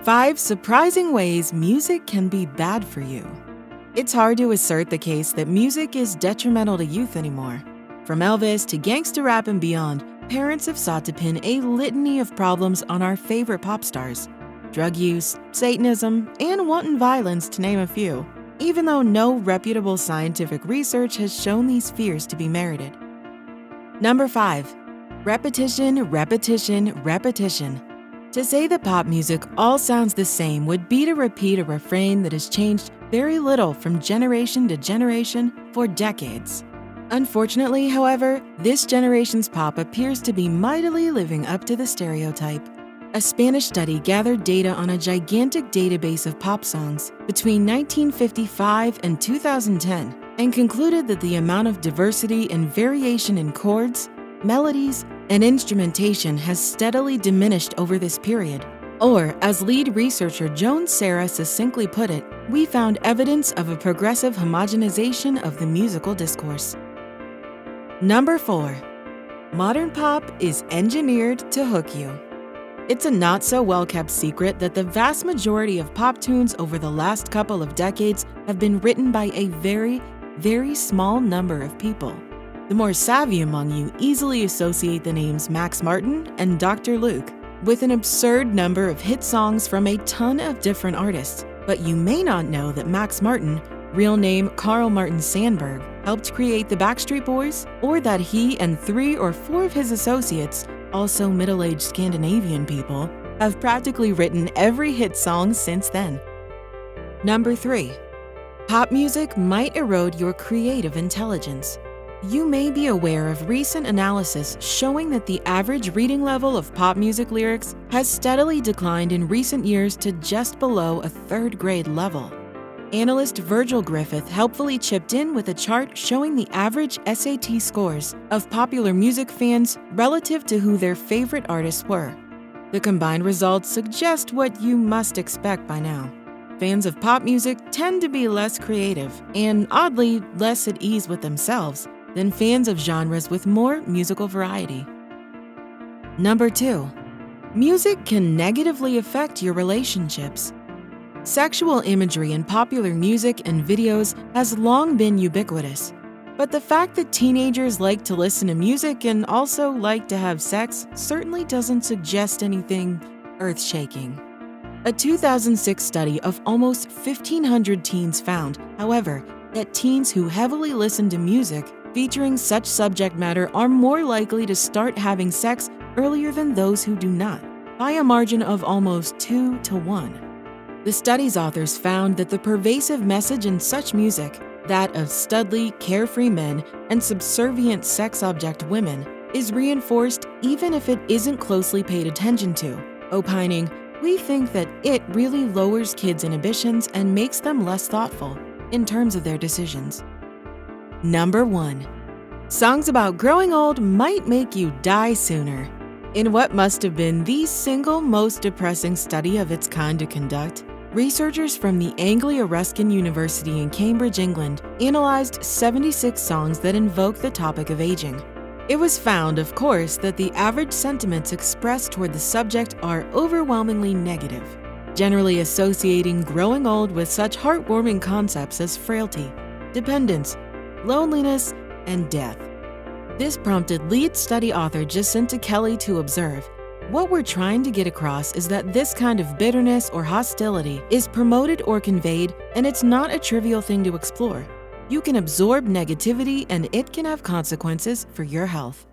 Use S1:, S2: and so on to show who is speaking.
S1: 5 surprising ways music can be bad for you. It's hard to assert the case that music is detrimental to youth anymore. From Elvis to gangsta rap and beyond, parents have sought to pin a litany of problems on our favorite pop stars. Drug use, Satanism, and wanton violence, to name a few, even though no reputable scientific research has shown these fears to be merited. Number 5. Repetition, repetition, repetition. To say that pop music all sounds the same would be to repeat a refrain that has changed very little from generation to generation for decades. Unfortunately, however, this generation's pop appears to be mightily living up to the stereotype. A Spanish study gathered data on a gigantic database of pop songs between 1955 and 2010 and concluded that the amount of diversity and variation in chords, melodies, and instrumentation has steadily diminished over this period. Or, as lead researcher Joan Sarah succinctly put it, we found evidence of a progressive homogenization of the musical discourse. Number 4. Modern pop is engineered to hook you. It's a not-so-well-kept secret that the vast majority of pop tunes over the last couple of decades have been written by a very, very small number of people. The more savvy among you easily associate the names Max Martin and Dr. Luke with an absurd number of hit songs from a ton of different artists. But you may not know that Max Martin, real name Carl Martin Sandburg, helped create the Backstreet Boys, or that he and 3 or 4 of his associates, also middle-aged Scandinavian people, have practically written every hit song since then. Number 3. Pop music might erode your creative intelligence. You may be aware of recent analysis showing that the average reading level of pop music lyrics has steadily declined in recent years to just below a 3rd grade level. Analyst Virgil Griffith helpfully chipped in with a chart showing the average SAT scores of popular music fans relative to who their favorite artists were. The combined results suggest what you must expect by now. Fans of pop music tend to be less creative and, oddly, less at ease with themselves than fans of genres with more musical variety. Number 2. Music can negatively affect your relationships. Sexual imagery in popular music and videos has long been ubiquitous, but the fact that teenagers like to listen to music and also like to have sex certainly doesn't suggest anything earth-shaking. A 2006 study of almost 1,500 teens found, however, that teens who heavily listen to music featuring such subject matter are more likely to start having sex earlier than those who do not, by a margin of almost 2 to 1. The study's authors found that the pervasive message in such music, that of studly, carefree men and subservient sex object women, is reinforced even if it isn't closely paid attention to, opining, "We think that it really lowers kids' inhibitions and makes them less thoughtful in terms of their decisions." Number 1. Songs about growing old might make you die sooner. In what must have been the single most depressing study of its kind to conduct, researchers from the Anglia Ruskin University in Cambridge, England, analyzed 76 songs that invoke the topic of aging. It was found, of course, that the average sentiments expressed toward the subject are overwhelmingly negative, generally associating growing old with such heartwarming concepts as frailty, dependence, loneliness, and death. This prompted lead study author Jacinta Kelly to observe, "What we're trying to get across is that this kind of bitterness or hostility is promoted or conveyed, and it's not a trivial thing to explore. You can absorb negativity and it can have consequences for your health."